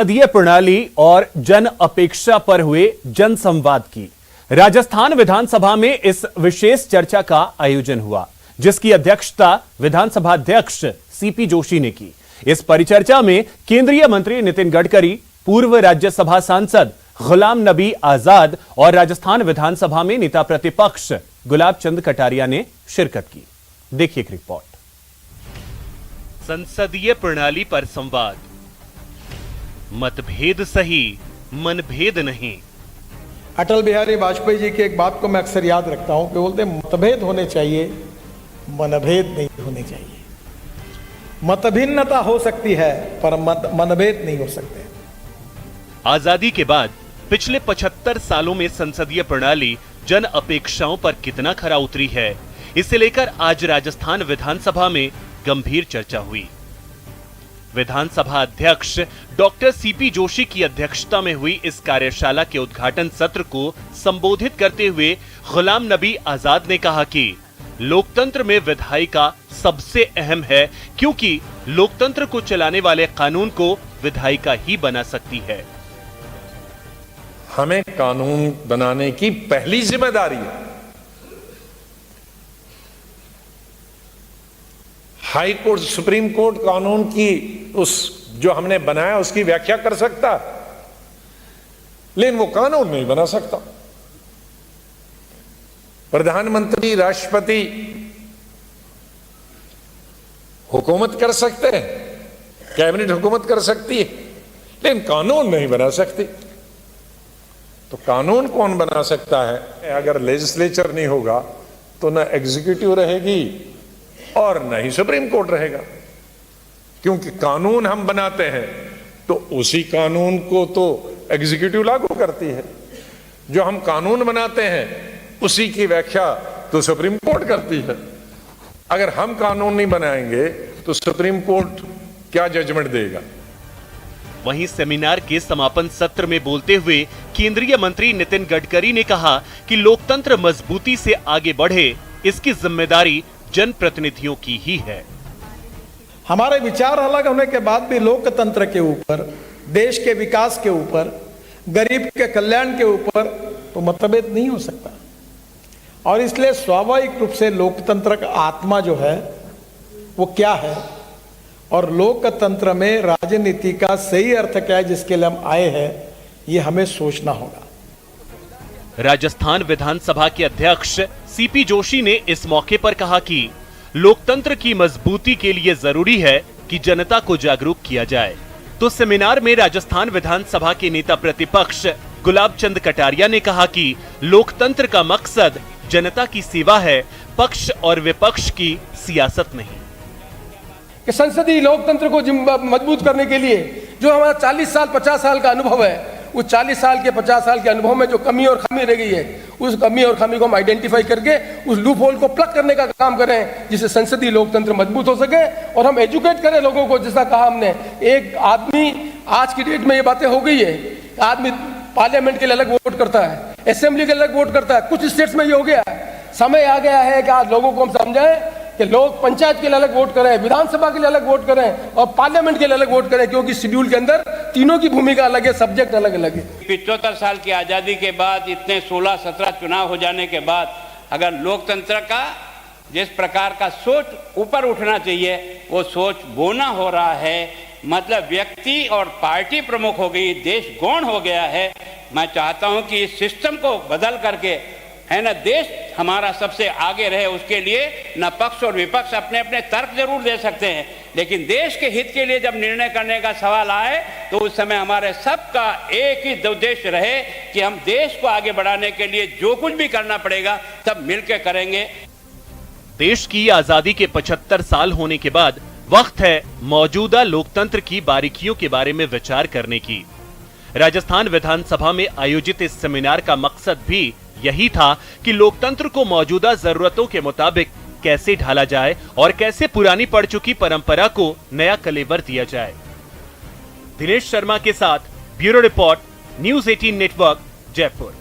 संसदीय प्रणाली और जन अपेक्षा पर हुए जनसंवाद की राजस्थान विधानसभा में इस विशेष चर्चा का आयोजन हुआ, जिसकी अध्यक्षता विधानसभा अध्यक्ष सीपी जोशी ने की। इस परिचर्चा में केंद्रीय मंत्री नितिन गडकरी, पूर्व राज्यसभा सांसद गुलाम नबी आजाद और राजस्थान विधानसभा में नेता प्रतिपक्ष गुलाब चंद कटारिया ने शिरकत की। देखिए एक रिपोर्ट। संसदीय प्रणाली पर संवाद। मतभेद सही, मनभेद नहीं। अटल बिहारी वाजपेयी जी की एक बात को मैं अक्सर याद रखता हूं कि बोलते मतभेद होने चाहिए, मनभेद नहीं होने चाहिए। मतभिन्नता हो सकती है पर मनभेद नहीं हो सकते। आजादी के बाद पिछले 75 सालों में संसदीय प्रणाली जन अपेक्षाओं पर कितना खरा उतरी है, इसे लेकर आज राजस्थान विधानसभा में गंभीर चर्चा हुई। विधानसभा अध्यक्ष डॉक्टर सीपी जोशी की अध्यक्षता में हुई इस कार्यशाला के उद्घाटन सत्र को संबोधित करते हुए गुलाम नबी आजाद ने कहा कि लोकतंत्र में विधायिका सबसे अहम है, क्योंकि लोकतंत्र को चलाने वाले कानून को विधायिका ही बना सकती है। हमें कानून बनाने की पहली जिम्मेदारी है। हाई कोर्ट, सुप्रीम कोर्ट कानून की उस जो हमने बनाया उसकी व्याख्या कर सकता, लेकिन वो कानून नहीं बना सकता। प्रधानमंत्री, राष्ट्रपति हुकूमत कर सकते हैं, कैबिनेट हुकूमत कर सकती है, लेकिन कानून नहीं बना सकती। तो कानून कौन बना सकता है? अगर लेजिस्लेचर नहीं होगा तो ना एग्जीक्यूटिव रहेगी और न ही सुप्रीम कोर्ट रहेगा, क्योंकि कानून हम बनाते हैं तो उसी कानून को तो एग्जीक्यूटिव लागू करती है। जो हम कानून बनाते हैं उसी की व्याख्या तो सुप्रीम कोर्ट करती है। अगर हम कानून नहीं बनाएंगे तो सुप्रीम कोर्ट क्या जजमेंट देगा? वहीं सेमिनार के समापन सत्र में बोलते हुए केंद्रीय मंत्री नितिन गडकरी ने कहा कि लोकतंत्र मजबूती से आगे बढ़े, इसकी जिम्मेदारी जनप्रतिनिधियों की ही है। हमारे विचार अलग होने के बाद भी लोकतंत्र के ऊपर, देश के विकास के ऊपर, गरीब के कल्याण के ऊपर तो मतभेद नहीं हो सकता। और इसलिए स्वाभाविक रूप से लोकतंत्र का आत्मा जो है वो क्या है और लोकतंत्र में राजनीति का सही अर्थ क्या है, जिसके लिए हम आए हैं, ये हमें सोचना होगा। राजस्थान विधानसभा के अध्यक्ष सीपी जोशी ने इस मौके पर कहा कि लोकतंत्र की मजबूती के लिए जरूरी है कि जनता को जागरूक किया जाए। तो सेमिनार में राजस्थान विधानसभा के नेता प्रतिपक्ष गुलाब चंद कटारिया ने कहा कि लोकतंत्र का मकसद जनता की सेवा है, पक्ष और विपक्ष की सियासत नहीं। कि संसदीय लोकतंत्र को मजबूत करने के लिए जो हमारा 40 साल 50 साल का अनुभव है, उस 40 साल के 50 साल के अनुभव में जो कमी और खामी रह गई है, उस कमी और खामी को हम आइडेंटिफाई करके उस लूप होल को प्लग करने का काम करें, जिससे संसदीय लोकतंत्र मजबूत हो सके। और हम एजुकेट करें लोगों को। जैसा कहा हमने, एक आदमी आज की डेट में ये बातें हो गई है, आदमी पार्लियामेंट के लिए अलग वोट करता है, असेंबली के लिए अलग वोट करता है। कुछ स्टेट्स में ये हो गया है। समय आ गया है कि आज लोगों को हम समझाएं कि लोग पंचायत के लिए अलग वोट करें, विधानसभा के लिए अलग वोट करें और पार्लियामेंट के लिए अलग वोट करें, क्योंकि शेड्यूल के अंदर तीनों की भूमिका अलग है, सब्जेक्ट अलग अलग है। 75 साल की आज़ादी के बाद, इतने 16-17 चुनाव हो जाने के बाद, अगर लोकतंत्र का जिस प्रकार का सोच ऊपर उठना चाहिए वो सोच बोना हो रहा है। मतलब व्यक्ति और पार्टी प्रमुख हो गई, देश गौण हो गया है। मैं चाहता हूं कि इस सिस्टम को बदल करके, है ना, देश हमारा सबसे आगे रहे। उसके लिए न पक्ष और विपक्ष अपने अपने तर्क जरूर दे सकते हैं, लेकिन देश के हित के लिए जब निर्णय करने का सवाल आए तो उस समय हमारे सबका एक ही उद्देश्य रहे कि हम देश को आगे बढ़ाने के लिए जो कुछ भी करना पड़ेगा सब मिलकर करेंगे। देश की आजादी के 75 साल होने के बाद वक्त है मौजूदा लोकतंत्र की बारीकियों के बारे में विचार करने की। राजस्थान विधानसभा में आयोजित इस सेमिनार का मकसद भी यही था कि लोकतंत्र को मौजूदा जरूरतों के मुताबिक कैसे ढाला जाए और कैसे पुरानी पड़ चुकी परंपरा को नया कलेवर दिया जाए। दिनेश शर्मा के साथ bureau report, news 18 network, Jaipur.